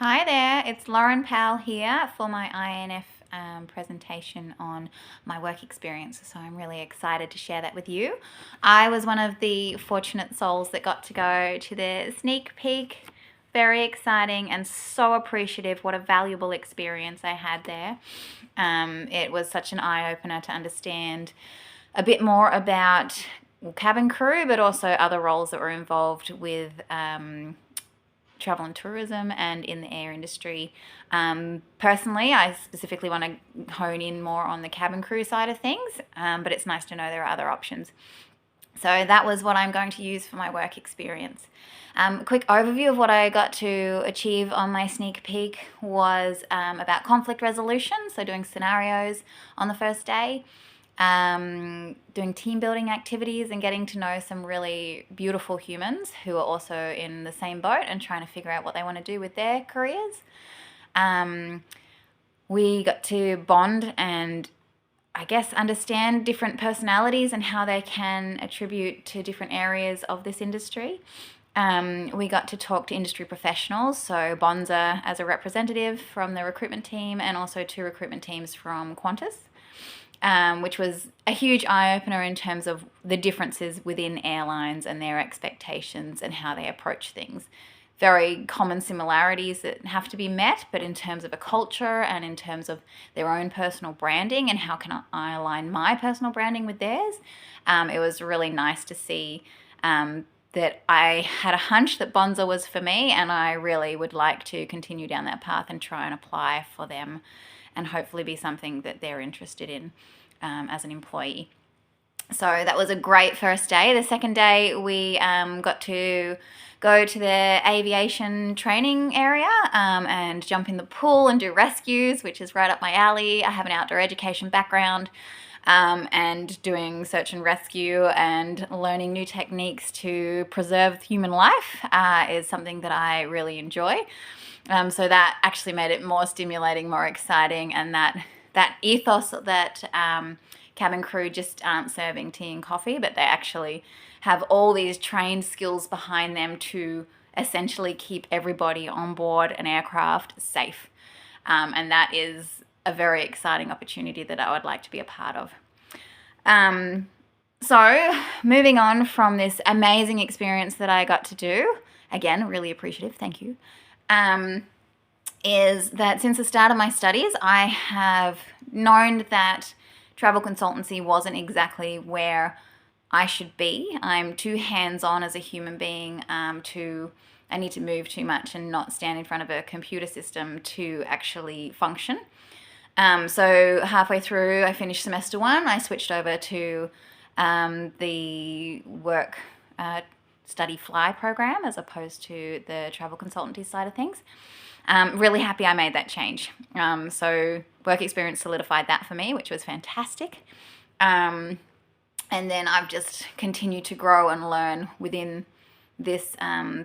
Hi there, it's Lauren Powell here for my INF presentation on my work experience. So I'm really excited to share that with you. I was one of the fortunate souls that got to go to the sneak peek. Very exciting and so appreciative. What a valuable experience I had there. It was such an eye-opener to understand a bit more about cabin crew, but also other roles that were involved with travel and tourism and in the air industry. Personally, I specifically want to hone in more on the cabin crew side of things, but it's nice to know there are other options. So that was what I'm going to use for my work experience. A quick overview of what I got to achieve on my sneak peek was about conflict resolution, so doing scenarios on the first day, doing team building activities and getting to know some really beautiful humans who are also in the same boat and trying to figure out what they want to do with their careers. We got to bond and I guess understand different personalities and how they can attribute to different areas of this industry. We got to talk to industry professionals, so Bonza as a representative from the recruitment team and also two recruitment teams from Qantas, which was a huge eye-opener in terms of the differences within airlines and their expectations and how they approach things. Very common similarities that have to be met, but in terms of a culture and in terms of their own personal branding and how can I align my personal branding with theirs, it was really nice to see that I had a hunch that Bonza was for me, and I really would like to continue down that path and try and apply for them and hopefully be something that they're interested in as an employee. So that was a great first day. The second day we got to go to the aviation training area and jump in the pool and do rescues, which is right up my alley. I have an outdoor education background, and doing search and rescue and learning new techniques to preserve human life is something that I really enjoy. So that actually made it more stimulating, more exciting, and that ethos that cabin crew just aren't serving tea and coffee, but they actually have all these trained skills behind them to essentially keep everybody on board an aircraft safe. And that is a very exciting opportunity that I would like to be a part of. So moving on from this amazing experience that I got to do, again, really appreciative, thank you, is that since the start of my studies, I have known that travel consultancy wasn't exactly where I should be. I'm too hands-on as a human being I need to move too much and not stand in front of a computer system to actually function. So halfway through, I finished semester one, I switched over to the work study fly program as opposed to the travel consultancy side of things. Really happy I made that change. So work experience solidified that for me, which was fantastic. And then I've just continued to grow and learn within this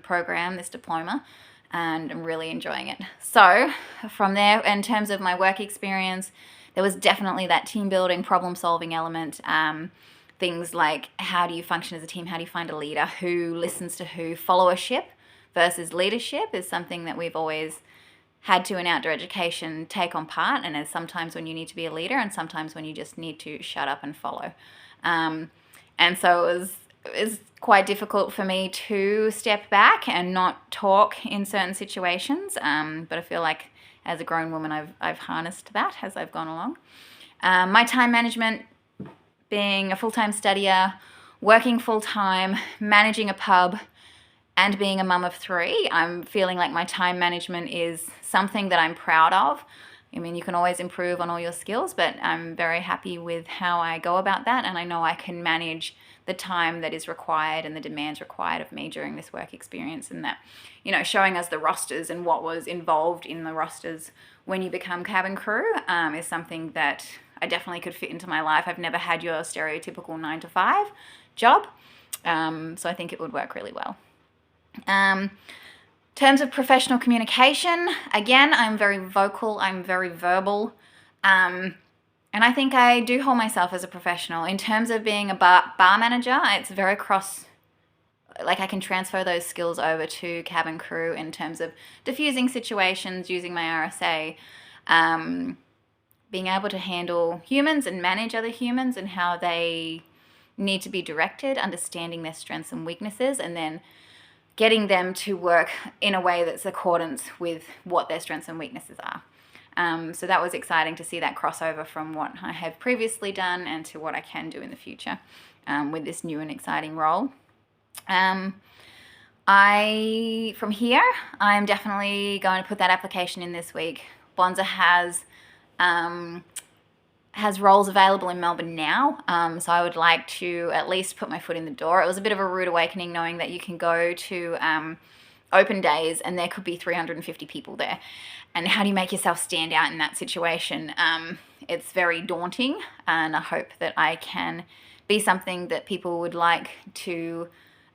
program, this diploma, and I'm really enjoying it. So from there, in terms of my work experience, there was definitely that team building, problem solving element. Things like how do you function as a team? How do you find a leader? Who listens to who? Followership versus leadership is something that we've always had to in outdoor education take on part, and there's sometimes when you need to be a leader and sometimes when you just need to shut up and follow. And so it was quite difficult for me to step back and not talk in certain situations, but I feel like as a grown woman I've harnessed that as I've gone along. My time management, being a full-time studier, working full-time, managing a pub, and being a mum of three, I'm feeling like my time management is something that I'm proud of. I mean, you can always improve on all your skills, but I'm very happy with how I go about that, and I know I can manage the time that is required and the demands required of me during this work experience, and that, showing us the rosters and what was involved in the rosters when you become cabin crew is something that I definitely could fit into my life. I've never had your stereotypical 9-to-5 job, so I think it would work really well. In terms of professional communication, again, I'm very vocal, I'm very verbal, and I think I do hold myself as a professional. In terms of being a bar manager, it's very like I can transfer those skills over to cabin crew in terms of diffusing situations, using my RSA, being able to handle humans and manage other humans and how they need to be directed, understanding their strengths and weaknesses, and then getting them to work in a way that's accordance with what their strengths and weaknesses are. So that was exciting to see that crossover from what I have previously done and to what I can do in the future with this new and exciting role. From here, I'm definitely going to put that application in this week. Bonza has roles available in Melbourne now, so I would like to at least put my foot in the door. It was a bit of a rude awakening knowing that you can go to open days and there could be 350 people there. And how do you make yourself stand out in that situation? It's very daunting, and I hope that I can be something that people would like to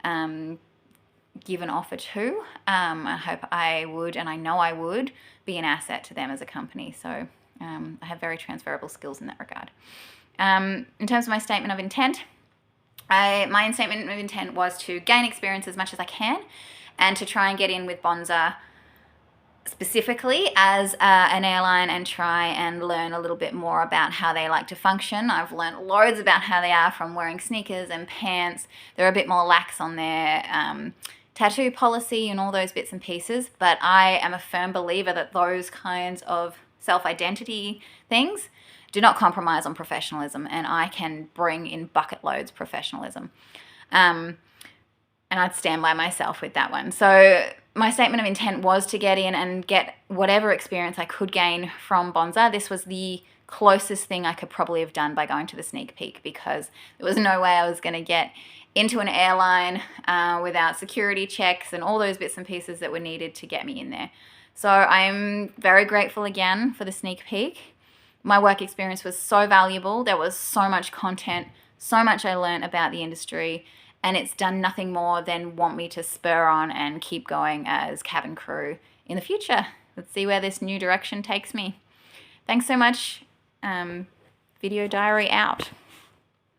give an offer to. I hope I would, and I know I would, be an asset to them as a company. So I have very transferable skills in that regard. In terms of my statement of intent, my statement of intent was to gain experience as much as I can and to try and get in with Bonza specifically as an airline and try and learn a little bit more about how they like to function. I've learned loads about how they are from wearing sneakers and pants. They're a bit more lax on their tattoo policy and all those bits and pieces, but I am a firm believer that those kinds of self-identity things do not compromise on professionalism, and I can bring in bucket loads professionalism. And I'd stand by myself with that one. So my statement of intent was to get in and get whatever experience I could gain from Bonza. This was the closest thing I could probably have done by going to the sneak peek, because there was no way I was going to get into an airline without security checks and all those bits and pieces that were needed to get me in there. So I'm very grateful again for the sneak peek. My work experience was so valuable. There was so much content, so much I learned about the industry, and it's done nothing more than want me to spur on and keep going as cabin crew in the future. Let's see where this new direction takes me. Thanks so much. Video diary out.